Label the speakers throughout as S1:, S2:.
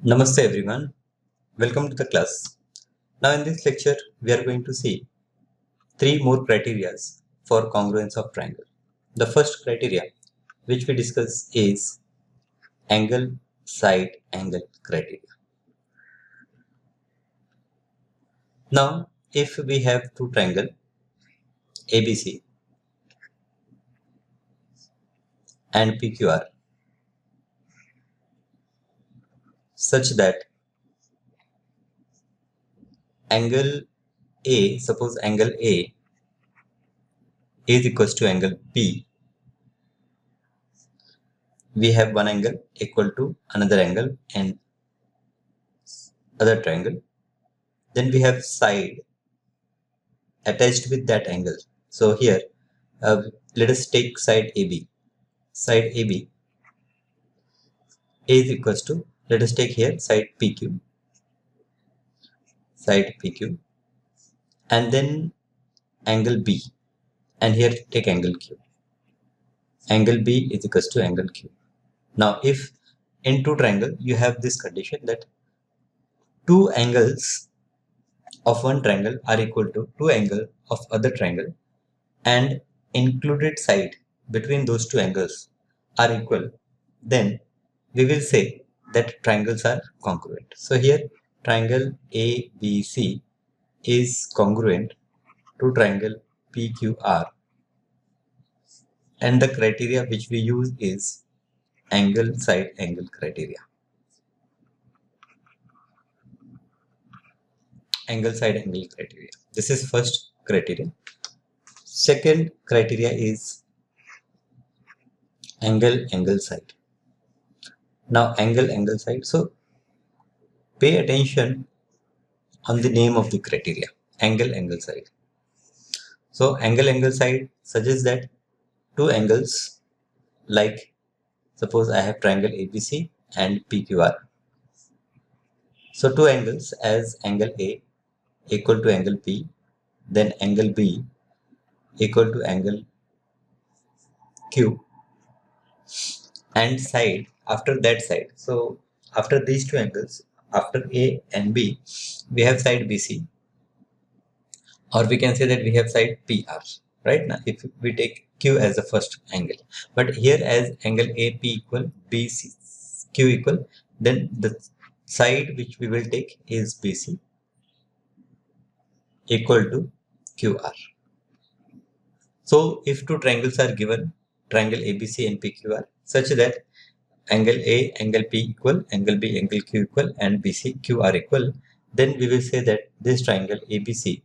S1: Namaste everyone, welcome to the class. Now in this lecture we are going to see three more criteria for congruence of triangle. The first criteria which we discuss is angle side angle criteria. Now if we have two triangle ABC and PQR such that angle A, suppose angle A is equals to angle P, we have one angle equal to another angle and other triangle. Then we have side attached with that angle. So here let us take side AB. Side AB is equals to, let us take here side PQ, side PQ, and then angle B, and here take angle Q. Angle B is equals to angle Q. Now if in two triangle you have this condition that two angles of one triangle are equal to two angles of other triangle and included side between those two angles are equal, then we will say that triangles are congruent. So here triangle ABC is congruent to triangle PQR, and the criteria which we use is angle side angle criteria. Angle side angle criteria. This is first criteria. Second criteria is angle angle side. Now angle side. So pay attention on the name of the criteria, angle side. So angle side suggests that two angles, like suppose I have triangle ABC and PQR. So two angles as angle A equal to angle P, then angle B equal to angle Q, and side after that side. So after these two angles, after A and B, we have side BC, or we can say that we have side PR, right? Now if we take Q as the first angle, but here as angle AP equal BC Q equal, then the side which we will take is BC equal to QR. So if two triangles are given, triangle ABC and PQR, such that angle A, angle P equal, angle B, angle Q equal, and BC, Q are equal, then we will say that this triangle ABC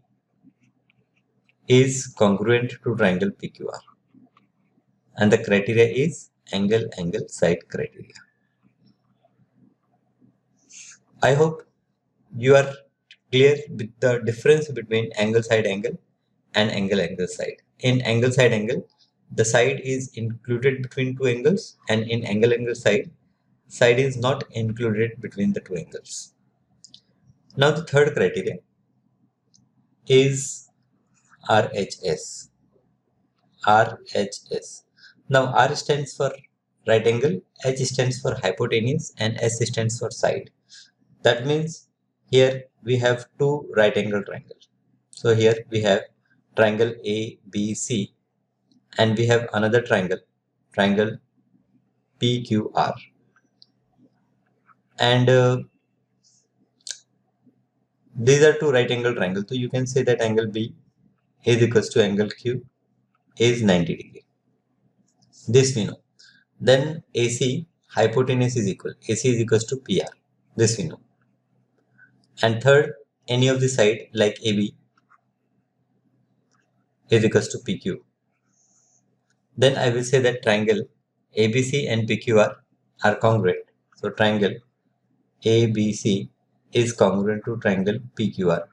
S1: is congruent to triangle PQR. And the criteria is angle side criteria. I hope you are clear with the difference between angle side angle and angle side. In angle side angle, the side is included between two angles, and in angle side is not included between the two angles. Now the third criteria is RHS. RHS. Now R stands for right angle, H stands for hypotenuse, and S stands for side. That means here we have two right angle triangles. So here we have triangle ABC, and we have another triangle, triangle PQR. And these are two right angle triangles. So you can say that angle B is equals to angle Q is 90 degree. This we know. Then AC, hypotenuse is equal. AC is equals to PR. This we know. And third, any of the side like AB is equals to PQ. Then I will say that triangle ABC and PQR are congruent. So triangle ABC is congruent to triangle PQR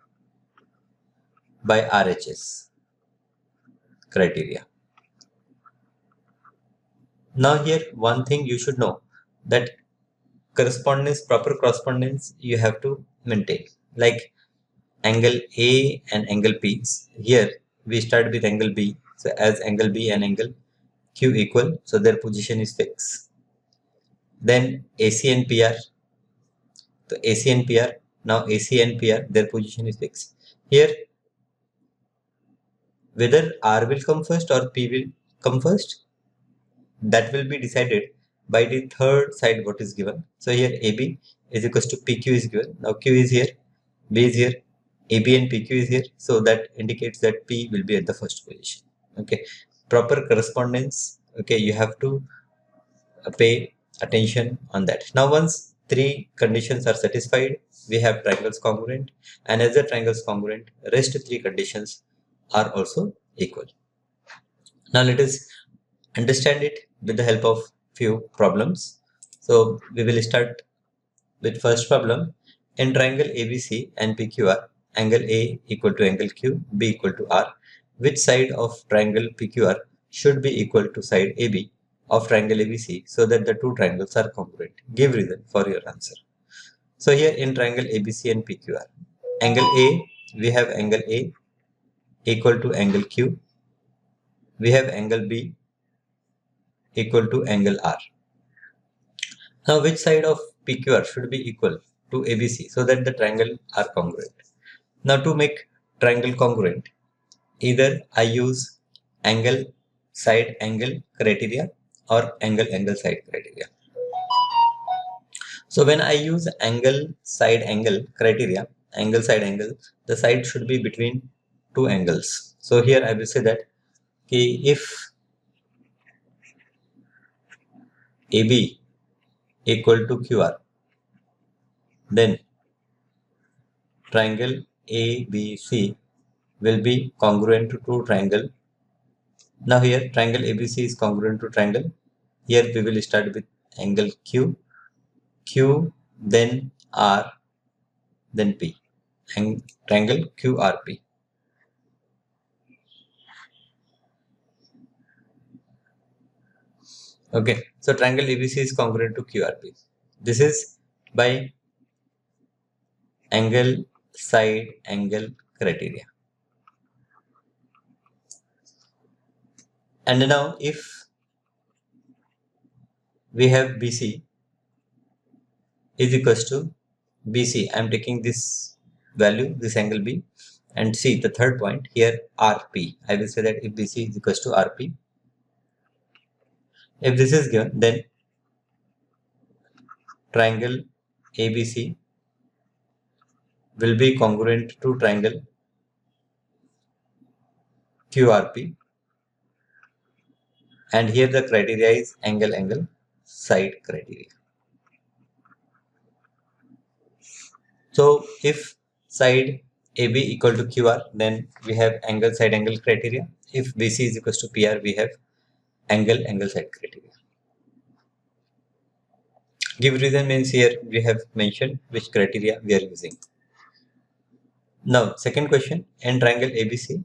S1: by RHS criteria. Now here one thing you should know, that correspondence, proper correspondence you have to maintain. Like angle A and angle P. Here we start with angle B. So as angle B and angle Q equal, so their position is fixed. Then AC and PR, So AC and PR, now AC and PR, their position is fixed. Here, whether R will come first or P will come first, that will be decided by the third side what is given. So here AB is equals to PQ is given. Now Q is here, B is here, AB and PQ is here. So that indicates that P will be at the first position. Okay, proper correspondence. Okay, you have to pay attention on that. Now once three conditions are satisfied, we have triangles congruent, and as the triangles congruent, rest three conditions are also equal. Now let us understand it with the help of few problems. So we will start with first problem. In triangle ABC and PQR, angle A equal to angle Q, B equal to R, which side of triangle PQR should be equal to side AB of triangle ABC so that the two triangles are congruent? Give reason for your answer. So here in triangle ABC and PQR, angle A, we have angle A equal to angle Q, we have angle B equal to angle R. Now which side of PQR should be equal to ABC so that the triangle are congruent? Now to make triangle congruent, either I use angle side angle criteria or angle angle side criteria. So when I use angle side angle criteria, angle side angle, the side should be between two angles. So here I will say that if AB equal to QR, then triangle ABC will be congruent to triangle. Now here triangle ABC is congruent to triangle. Here we will start with angle Q, Q, then R, then P, and triangle QRP. Okay, so triangle ABC is congruent to QRP. This is by angle side angle criteria. And now if we have BC is equals to BC, I am taking this value, this angle B, and see the third point here RP. I will say that if BC is equals to RP, if this is given, then triangle ABC will be congruent to triangle QRP, and here the criteria is angle angle side criteria. So if side AB equal to QR, then we have angle side angle criteria. If BC is equals to PR, we have angle angle side criteria. Give reason means here we have mentioned which criteria we are using. Now second question, in triangle ABC,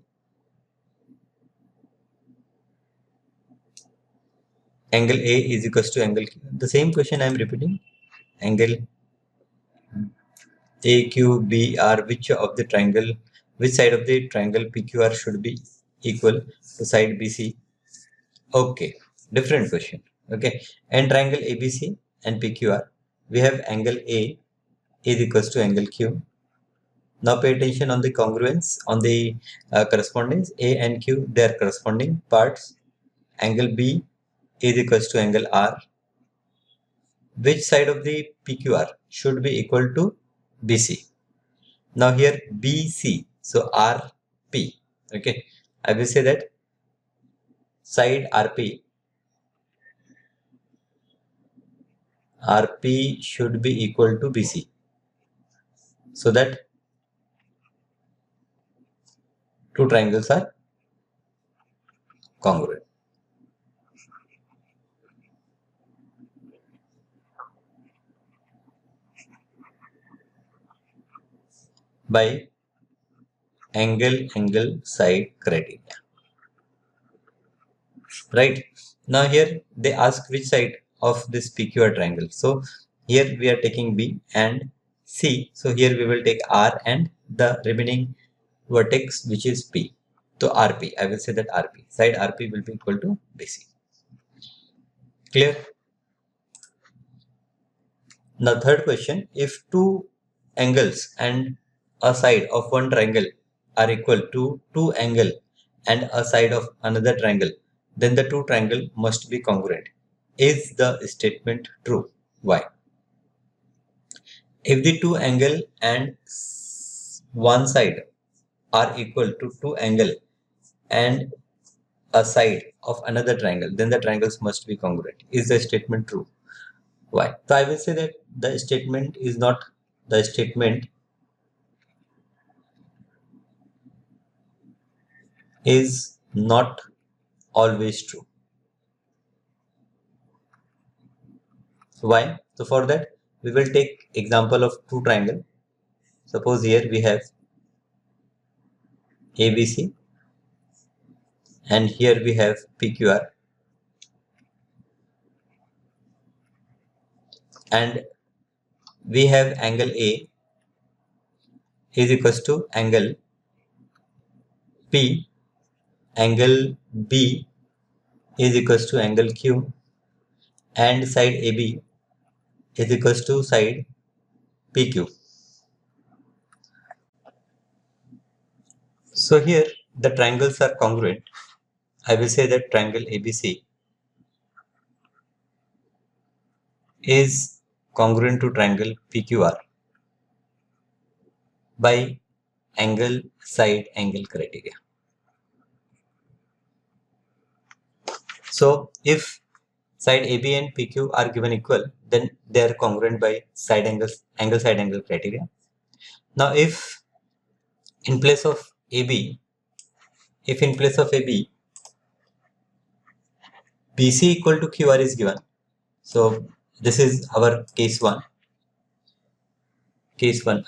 S1: angle A is equals to angle Q. The same question I am repeating. Angle AQBR, which of the triangle, which side of the triangle PQR should be equal to side BC? Okay, different question. Okay, and triangle ABC and PQR, we have angle A is equals to angle Q. Now pay attention on the congruence, on the correspondence. A and Q, they are corresponding parts. Angle B is equals to angle R. Which side of the PQR should be equal to BC? Now here BC, so RP. Okay, I will say that side RP should be equal to BC, so that two triangles are congruent. By angle angle side criteria. Right, now here they ask which side of this PQR triangle. So here we are taking B and C. So here we will take R and the remaining vertex which is P. So RP, I will say that RP, side RP will be equal to BC. Clear? Now third question, if two angles and a side of one triangle are equal to two angle and a side of another triangle, then the two triangle must be congruent. Is the statement true? Why? If the two angle and one side are equal to two angle and a side of another triangle, then the triangles must be congruent. Is the statement true? Why? So I will say that the statement is not always true. So why? So for that, we will take example of two triangle. Suppose here we have ABC and here we have PQR, and we have angle A is equals to angle P, angle B is equals to angle Q, and side AB is equals to side PQ. So here the triangles are congruent. I will say that triangle ABC is congruent to triangle PQR by angle side angle criteria. So if side AB and PQ are given equal, then they are congruent by angle side angle criteria. Now if in place of AB, BC equal to QR is given. So this is our case 1.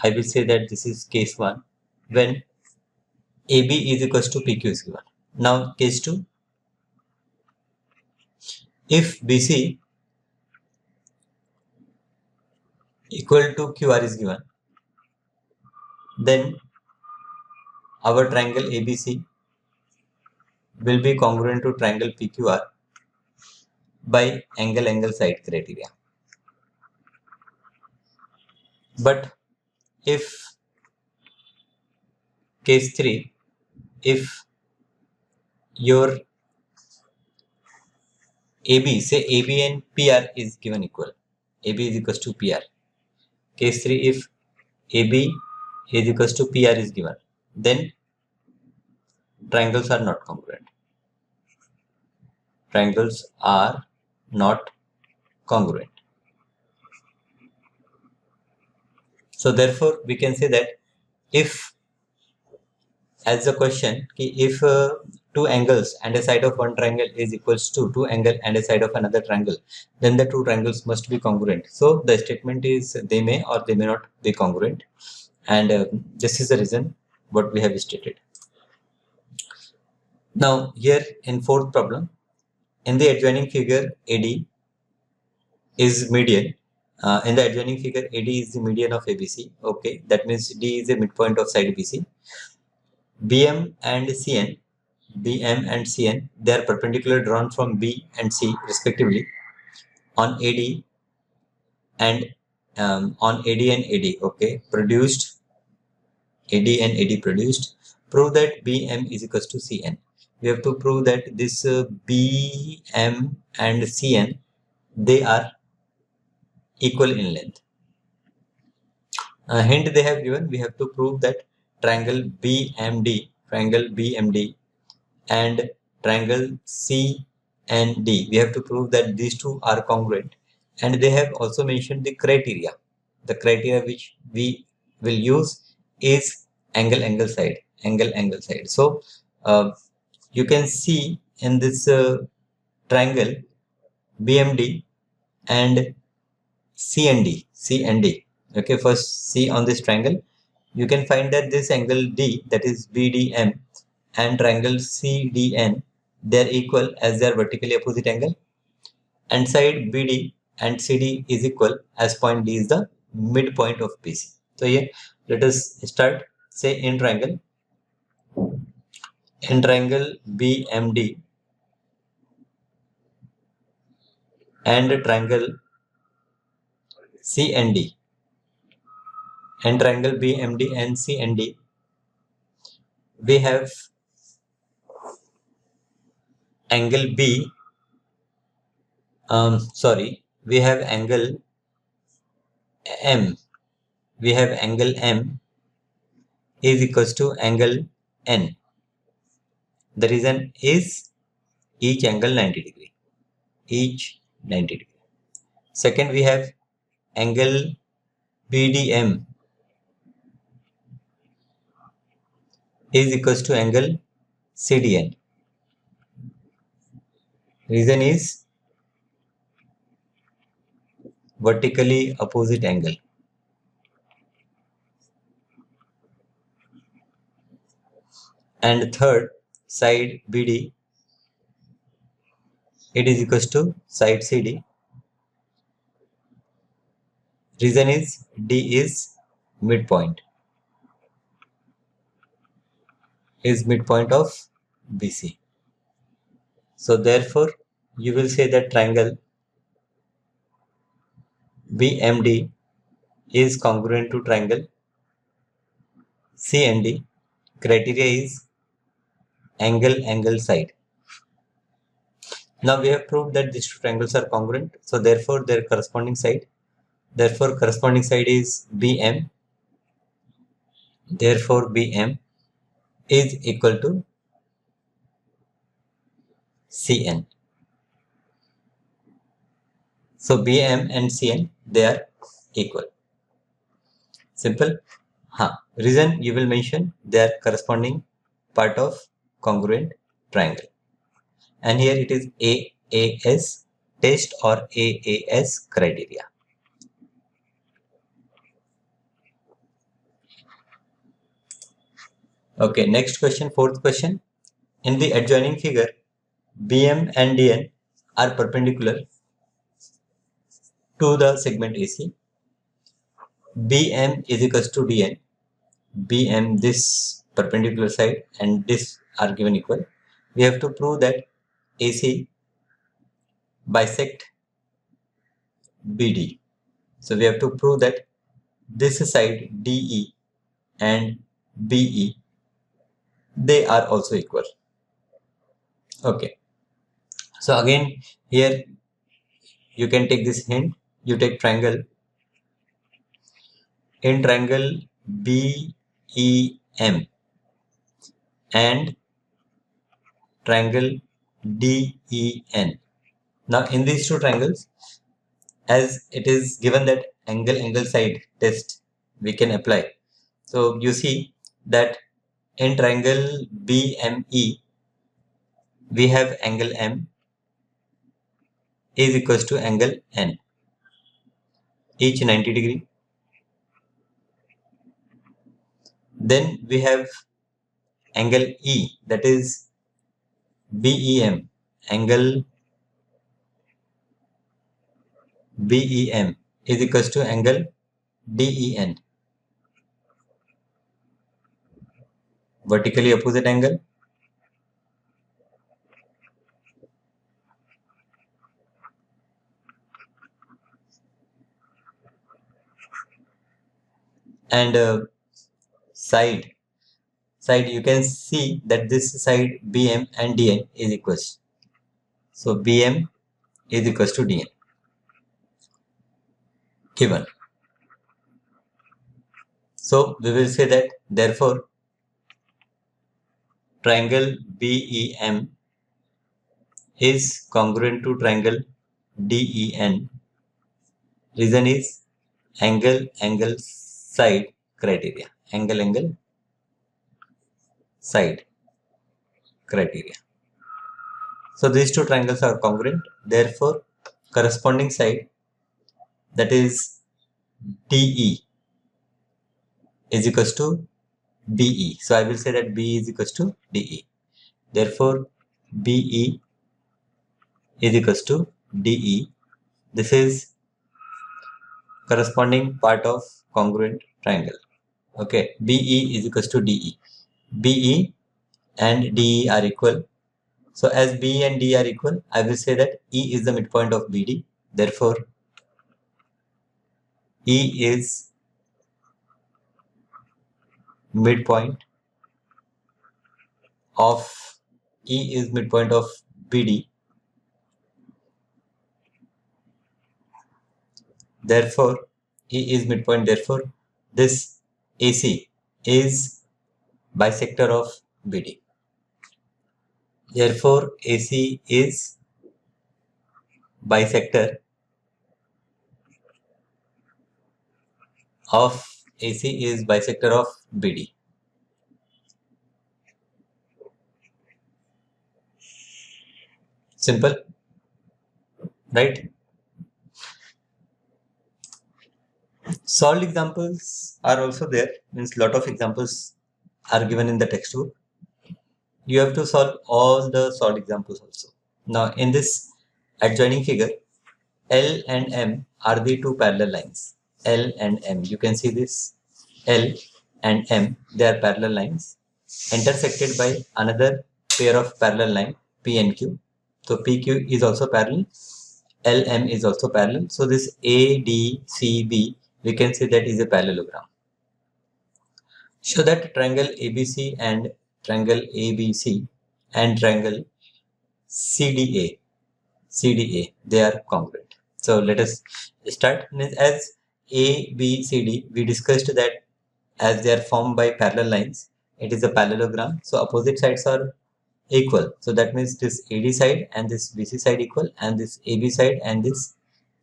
S1: I will say that this is case 1 when AB is equals to PQ is given. Now case 2, if BC equal to QR is given, then our triangle ABC will be congruent to triangle PQR by angle side criteria. But if case 3, if your AB, say AB and PR is given equal, AB is equals to PR. Case 3, if AB is equals to PR is given, then triangles are not congruent. Triangles are not congruent. So therefore, we can say that if, as the question, if two angles and a side of one triangle is equals to two angle and a side of another triangle, then the two triangles must be congruent. So the statement is they may or they may not be congruent, and this is the reason what we have stated. Now here in fourth problem, in the adjoining figure AD is median. In the adjoining figure AD is the median of ABC. Okay, that means D is the midpoint of side BC. BM and CN, they are perpendicular drawn from B and C respectively on AD and AD. Okay, produced AD and AD produced. Prove that BM is equals to CN. We have to prove that this BM and CN, they are equal in length. Hint they have given, we have to prove that triangle BMD and triangle CND, we have to prove that these two are congruent, and they have also mentioned the criteria. The criteria which we will use is angle side. So you can see in this triangle BMD and CND. Okay, first see on this triangle, you can find that this angle D, that is BDM, and triangle CDN, they are equal as they are vertically opposite angle, and side BD and CD is equal as point D is the midpoint of BC. So here let us start. Say in triangle BMD and triangle C and D, and triangle BMD and C and D, we have angle B, we have angle M. We have angle M is equals to angle N. The reason is each angle 90 degree. Each 90 degree. Second, we have angle BDM is equals to angle CDN. Reason is vertically opposite angle. And third, side BD, it is equals to side CD. Reason is D is midpoint. Is midpoint of BC. So therefore, you will say that triangle BMD is congruent to triangle CND. Criteria is angle side. Now we have proved that these two triangles are congruent. So therefore their corresponding side. Therefore corresponding side is BM. Therefore BM is equal to CN. So BM and CN, they are equal. Simple. Reason you will mention they are corresponding part of congruent triangle. And here it is AAS test or AAS criteria. Okay, next question, fourth question. In the adjoining figure, BM and DN are perpendicular to the segment AC. BM is equals to DN. BM, this perpendicular side, and this are given equal. We have to prove that AC bisect BD. So we have to prove that this side DE and BE, they are also equal. Okay. So again, here you can take this hint. You take triangle. In triangle BEM and triangle DEN. Now in these two triangles, as it is given that angle side test we can apply. So you see that in triangle BME, we have angle M is equals to angle N, each 90 degree. Then we have angle E, that is BEM, angle BEM is equals to angle DEN, vertically opposite angle. And side you can see that this side BM and DN is equals. So BM is equals to DN given. So we will say that therefore triangle BEM is congruent to triangle DEN. Reason is angle side criteria. Angle side criteria. So these two triangles are congruent. Therefore corresponding side, that is DE, is equals to BE. So I will say that BE is equals to DE. Therefore BE is equals to DE. This is corresponding part of congruent triangle. Okay, BE is equals to DE. BE and DE are equal. So as BE and DE are equal, I will say that E is the midpoint of BD. Therefore E is midpoint of BD. Therefore, E is midpoint. Therefore, this AC is bisector of BD. Therefore, AC is bisector of BD. Simple, right? Solved examples are also there. Means lot of examples are given in the textbook. You have to solve all the solved examples also. Now, in this adjoining figure, L and M are the two parallel lines. L and M. You can see this. L and M, they are parallel lines intersected by another pair of parallel line P and Q. So PQ is also parallel. LM is also parallel. So this ADCB, we can say that is a parallelogram. Show that triangle ABC and triangle ABC and triangle CDA, they are congruent. So let us start. As ABCD, we discussed that as they are formed by parallel lines, it is a parallelogram. So opposite sides are equal. So that means this AD side and this BC side equal, and this AB side and this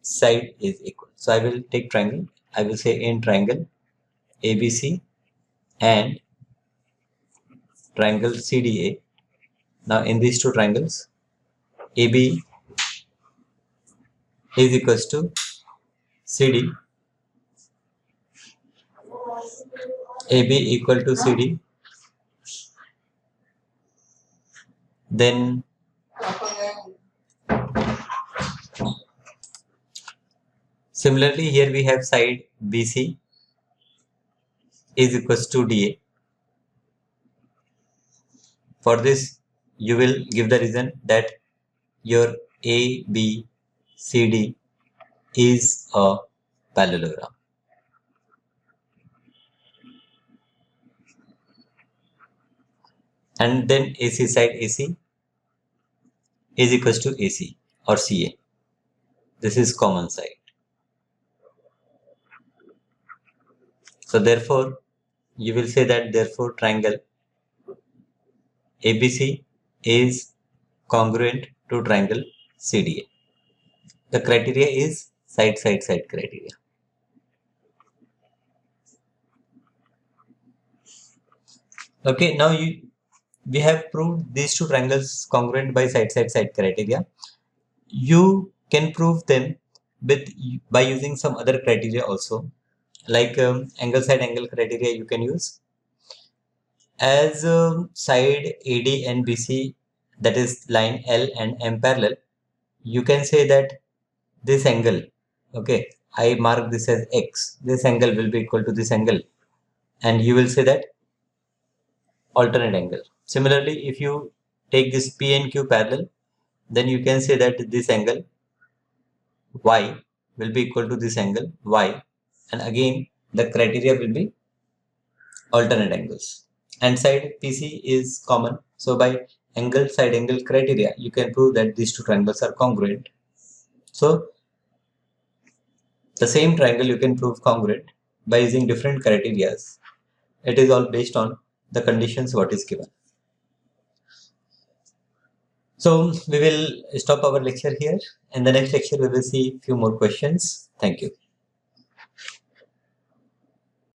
S1: side is equal. So I will take triangle. I will say in triangle ABC and triangle CDA. Now in these two triangles, AB is equals to CD, AB equal to CD, then similarly here we have side BC is equals to DA. For this, you will give the reason that your ABCD is a parallelogram. And then AC side AC is equals to AC or CA. This is common side. So therefore, you will say that therefore triangle ABC is congruent to triangle CDA. The criteria is side criteria. Okay, now we have proved these two triangles congruent by side criteria. You can prove them by using some other criteria also, like angle side angle criteria you can use. As side AD and BC, that is line L and M parallel, you can say that this angle, okay, I mark this as X, this angle will be equal to this angle, and you will say that alternate angle. Similarly, if you take this P and Q parallel, then you can say that this angle Y will be equal to this angle Y, and again the criteria will be alternate angles. And side PC is common. So by angle side angle criteria, you can prove that these two triangles are congruent. So the same triangle you can prove congruent by using different criteria. It is all based on the conditions what is given. So we will stop our lecture here. In the next lecture, we will see few more questions. Thank you.